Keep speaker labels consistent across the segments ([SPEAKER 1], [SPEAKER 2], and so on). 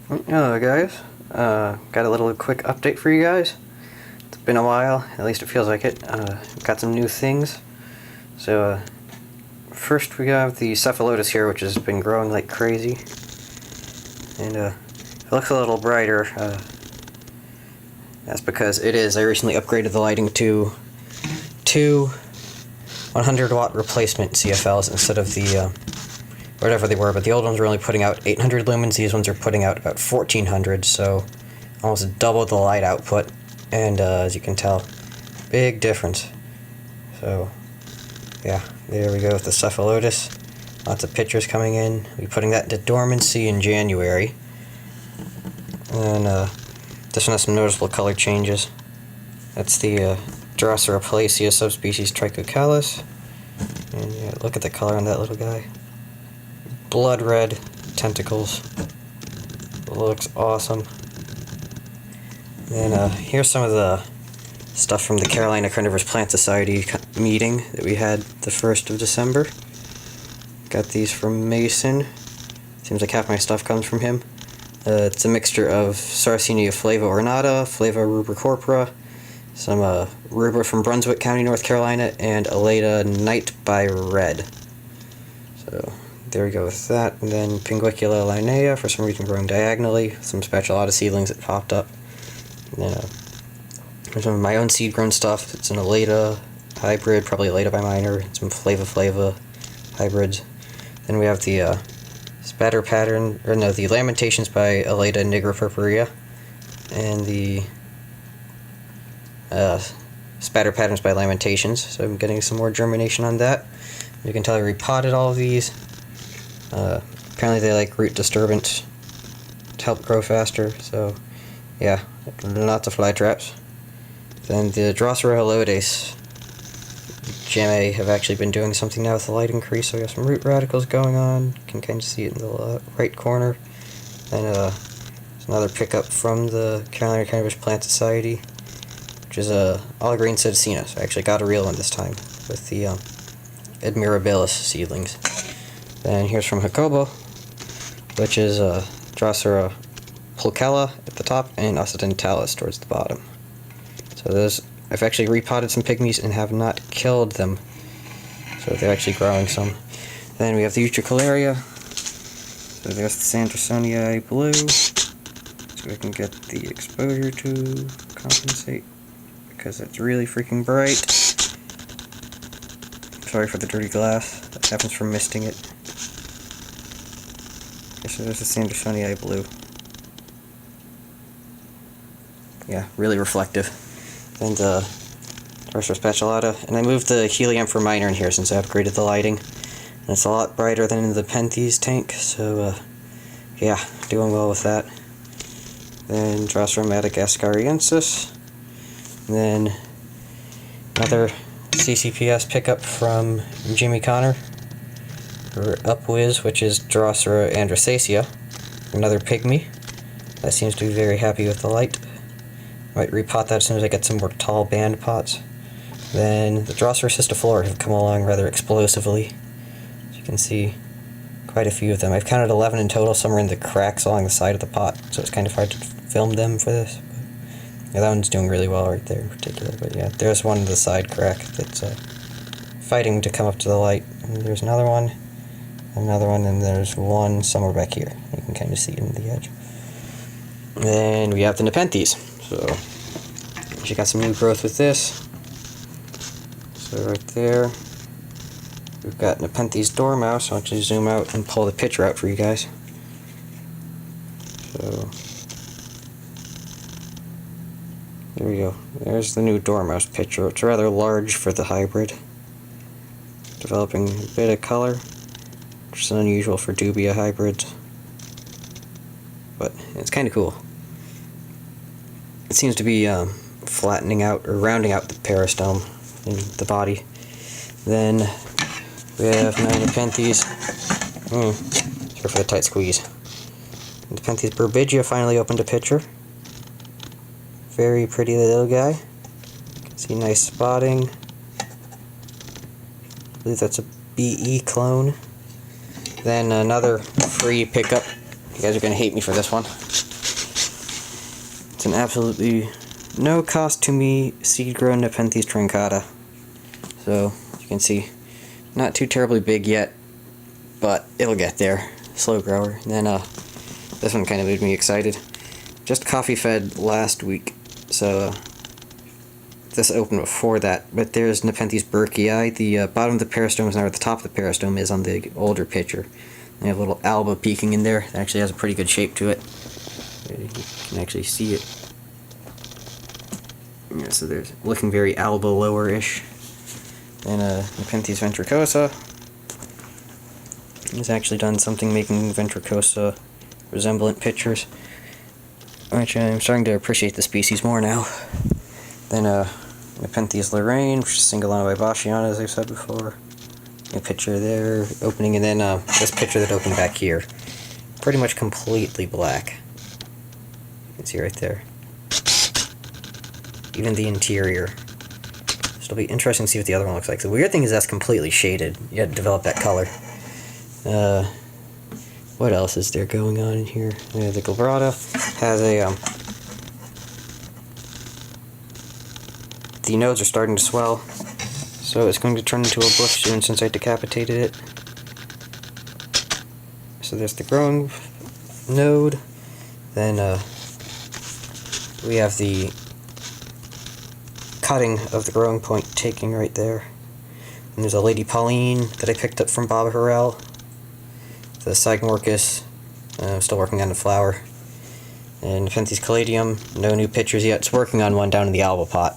[SPEAKER 1] Hello guys, got a little quick update for you guys. It's been a while, at least it feels like it. Got some new things. So first we have the cephalotus here, which has been growing like crazy. And it looks a little brighter. That's because it is. I recently upgraded the lighting to two 100 watt replacement CFLs instead of the whatever they were, but the old ones were only putting out 800 lumens. These ones are putting out about 1400, so almost double the light output, and as you can tell, big difference. So yeah, there we go with the cephalotus. Lots of pictures coming in. We'll be putting that into dormancy in January. And this one has some noticeable color changes. That's the Drosera palacea subspecies Trichocalis. And yeah, look at the color on that little guy. Blood red tentacles. Looks awesome. And here's some of the stuff from the Carolina Carnivores Plant Society meeting that we had the 1st of December. Got these from Mason. Seems like half my stuff comes from him. It's a mixture of Sarracenia flava ornata, flava rubricorpora, some rubra from Brunswick County, North Carolina, and Aleda night by red. So there we go with that. And then Pinguicula linea, for some reason growing diagonally. Some spatulata seedlings that popped up. And then there's some of my own seed grown stuff. It's an Aleda hybrid, probably Aleda by minor. Some flava hybrids. Then we have the the Lamentations by Aleda nigra purpurea, and the Spatter Patterns by Lamentations. So I'm getting some more germination on that. You can tell I repotted all of these. Apparently they like root disturbance to help grow faster, so yeah, lots of fly traps. Then the Drosera heloides GMA have actually been doing something now with the light increase, so we have some root radicals going on. You can kind of see it in the right corner. And there's another pickup from the Carolina Carnivores Plant Society, which is Allegreen Cetacina. So I actually got a real one this time with the Admirabilis seedlings. Then here's from Jacobo, which is Drosera pulchella at the top and occidentalis towards the bottom. So those, I've actually repotted some pygmies and have not killed them, so they're actually growing some. Then we have the Utricularia. So there's the Sandersonii blue, so we can get the exposure to compensate, because it's really freaking bright. Sorry for the dirty glass, that happens from misting it. Okay, so there's the Sandersonii blue. Yeah, really reflective. And Drosera spatulata. And I moved the helium for minor in here since I upgraded the lighting. And it's a lot brighter than in the Penthes tank, so yeah, doing well with that. Then Drosera madagascariensis. And then another CCPS pickup from Jimmy Connor, or Upwiz, which is Drosera androsacea. Another pygmy. That seems to be very happy with the light. Might repot that as soon as I get some more tall band pots. Then the Drosera cistiflora have come along rather explosively. As you can see, quite a few of them. I've counted 11 in total. Some are in the cracks along the side of the pot, so it's kind of hard to film them for this. But yeah, that one's doing really well right there in particular. But yeah, there's one in the side crack that's fighting to come up to the light. And there's another one, and there's one somewhere back here. You can kind of see it in the edge. And then we have the Nepenthes. So, she got some new growth with this. So right there, we've got Nepenthes dormouse. I'll just zoom out and pull the picture out for you guys. So, there we go. There's the new dormouse picture. It's rather large for the hybrid. Developing a bit of color, which is unusual for dubia hybrids. But it's kind of cool. It seems to be flattening out or rounding out the peristome in the body. Then we have Nepenthes. Sorry for the tight squeeze. Nepenthes burbigia finally opened a picture. Very pretty little guy. You can see nice spotting. believe that's a BE clone. Then another free pickup You guys are going to hate me for this one. It's an absolutely no cost to me seed-grown Nepenthes truncata. So, as you can see, not too terribly big yet, but it'll get there. Slow grower. And then, this one kind of made me excited. Just coffee fed last week, so this opened before that. But there's Nepenthes burkii. The bottom of the peristome is not where the top of the peristome is on the older picture. They have a little alba peeking in there. It actually has a pretty good shape to it. You can actually see it. Yeah, so there's looking very alba lower-ish. And Nepenthes ventricosa. He's actually done something making ventricosa resemblant pictures, which I'm starting to appreciate the species more now. Then Nepenthes Lorraine, which is single on by Bachiana, as I've said before. A picture there opening, and then this picture that opened back here, pretty much completely black. You can see right there. Even the interior. So it'll be interesting to see what the other one looks like. The weird thing is that's completely shaded. You had to develop that color. What else is there going on in here? The glabrata has a the nodes are starting to swell, so it's going to turn into a bush soon since I decapitated it. So there's the growing node. Then we have the cutting of the growing point taking right there. And there's a Lady Pauline that I picked up from Bob Harrell. The Sigmorchus, I'm still working on the flower. And Nepenthes Caladium, no new pictures yet. It's working on one down in the alba pot.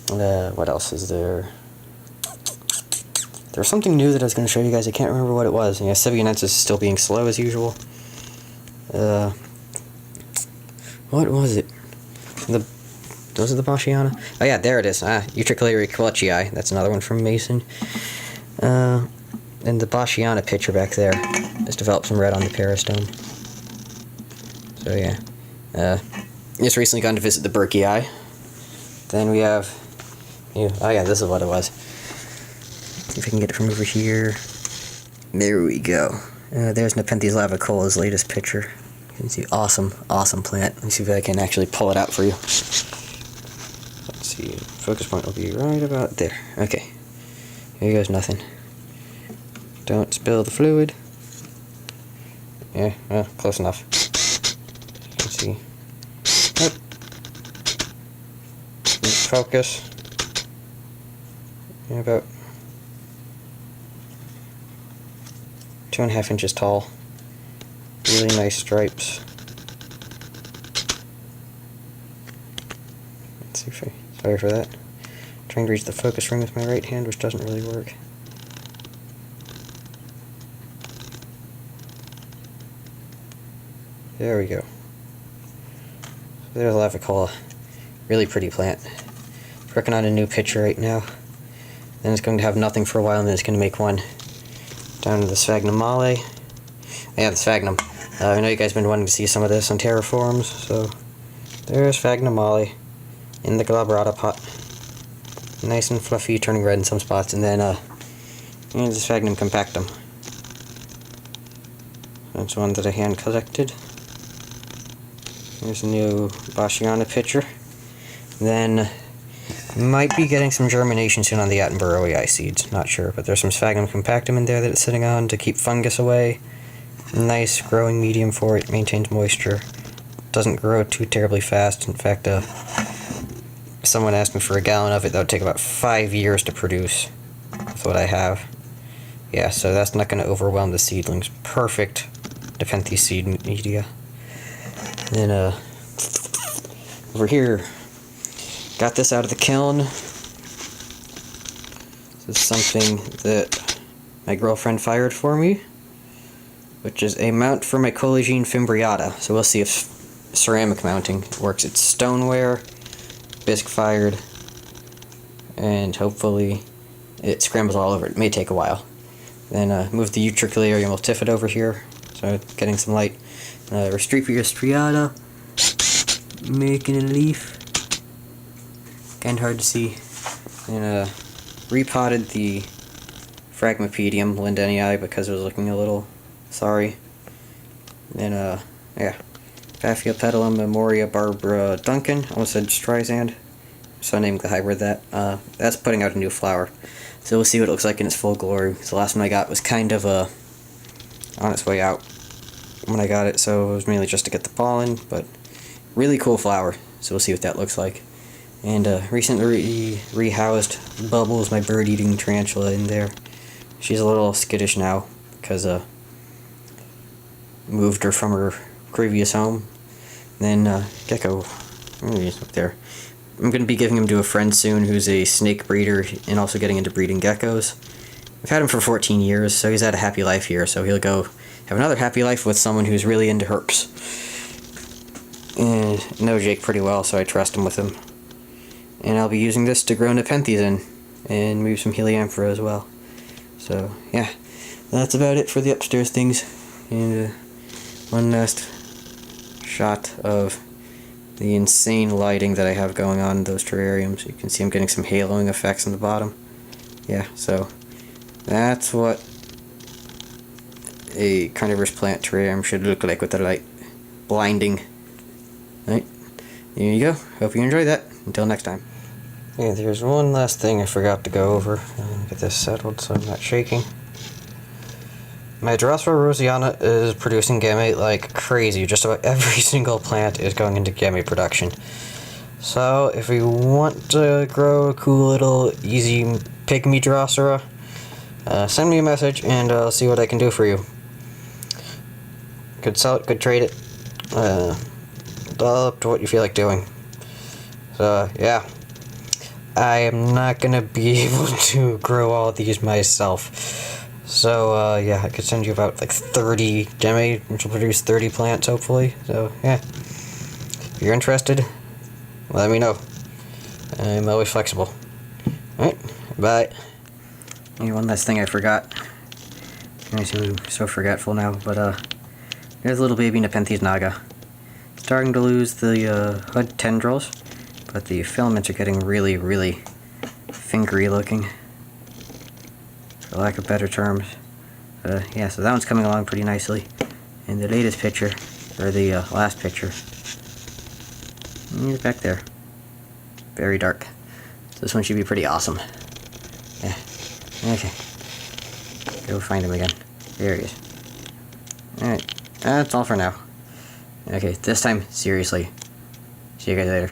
[SPEAKER 1] What else is there? There's something new that I was going to show you guys. I can't remember what it was. Yeah, Sibianensis is still being slow as usual. What was it? Those are the Bachiana? Oh yeah, there it is. Utricularia Clutchii. That's another one from Mason. And the Bachiana picture back there has developed some red on the peristome. So yeah. Just recently gone to visit the Burkii. Then we have... oh yeah, this is what it was. See if I can get it from over here. There we go. There's Nepenthes lavicola's latest picture. You can see awesome, awesome plant. Let me see if I can actually pull it out for you. Let's see, focus point will be right about there. Okay, here goes nothing. Don't spill the fluid. Yeah, well, close enough. You can see. Yep. Focus. Yeah, about 2.5 inches tall. Really nice stripes. Let's see if I... Sorry for that. Trying to reach the focus ring with my right hand, which doesn't really work. There we go. There's Lavicola. Really pretty plant. Working on a new picture right now. Then it's going to have nothing for a while, and then it's going to make one down to the Sphagnum male. Yeah, the Sphagnum. I know you guys have been wanting to see some of this on terraforms, so there's Sphagnum male in the glabrata pot. Nice and fluffy, turning red in some spots, and then the Sphagnum compactum. That's one that I hand collected. There's a new Bachiana picture. Then might be getting some germination soon on the Attenborough seeds, not sure, but there's some Sphagnum compactum in there that it's sitting on to keep fungus away. Nice growing medium for it, maintains moisture. Doesn't grow too terribly fast. In fact, someone asked me for a gallon of it. That would take about 5 years to produce. That's what I have. Yeah, so that's not going to overwhelm the seedlings. Perfect Nepenthes seed media. And then over here, got this out of the kiln. This is something that my girlfriend fired for me, which is a mount for my Collegine fimbriata. So we'll see if ceramic mounting works. It's stoneware, bisque fired, and hopefully it scrambles all over. It may take a while. Then move the Utricularia multifida over here, so getting some light. Restreepia striata, making a leaf. Kind of hard to see. And repotted the Phragmipedium lindenii because it was looking a little sorry. And yeah, Paphiopedilum memoria Barbara Duncan. Almost said Streisand. So I named the hybrid that. That's putting out a new flower. So we'll see what it looks like in its full glory. The last one I got was kind of on its way out when I got it, so it was mainly just to get the pollen, but really cool flower. So we'll see what that looks like. And recently rehoused Bubbles, my bird-eating tarantula, in there. She's a little skittish now because moved her from her previous home. And then Gecko, he's up there. I'm going to be giving him to a friend soon who's a snake breeder and also getting into breeding geckos. I've had him for 14 years, so he's had a happy life here, so he'll go have another happy life with someone who's really into herps. And I know Jake pretty well, so I trust him with him. And I'll be using this to grow Nepenthes in, and maybe some Helianthera as well. So, yeah, that's about it for the upstairs things. And one last shot of the insane lighting that I have going on in those terrariums. You can see I'm getting some haloing effects on the bottom. Yeah, so that's what a carnivorous plant terrarium should look like with the light blinding. Right, there you go. Hope you enjoyed that. Until next time. Yeah, there's one last thing I forgot to go over. Get this settled so I'm not shaking. My Drosera rosiana is producing gamete like crazy. Just about every single plant is going into gamete production. So, if you want to grow a cool little easy pygmy Drosera, send me a message and I'll see what I can do for you. Could sell it, could trade it. All up to what you feel like doing. So, yeah. I am not gonna be able to grow all these myself. So, yeah, I could send you about, like, 30 gamete, which will produce 30 plants, hopefully. So, yeah. If you're interested, let me know. I'm always flexible. Alright, bye. And one last thing I forgot. I seem so forgetful now, but, there's little baby Nepenthes naga. Starting to lose the, hood tendrils, but the filaments are getting really, really fingery looking, for lack of better terms. Yeah, so that one's coming along pretty nicely. And the latest picture, or the last picture, he's back there. Very dark. So this one should be pretty awesome. Yeah. Okay. Go find him again. There he is. Alright. That's all for now. Okay, this time, seriously. See you guys later.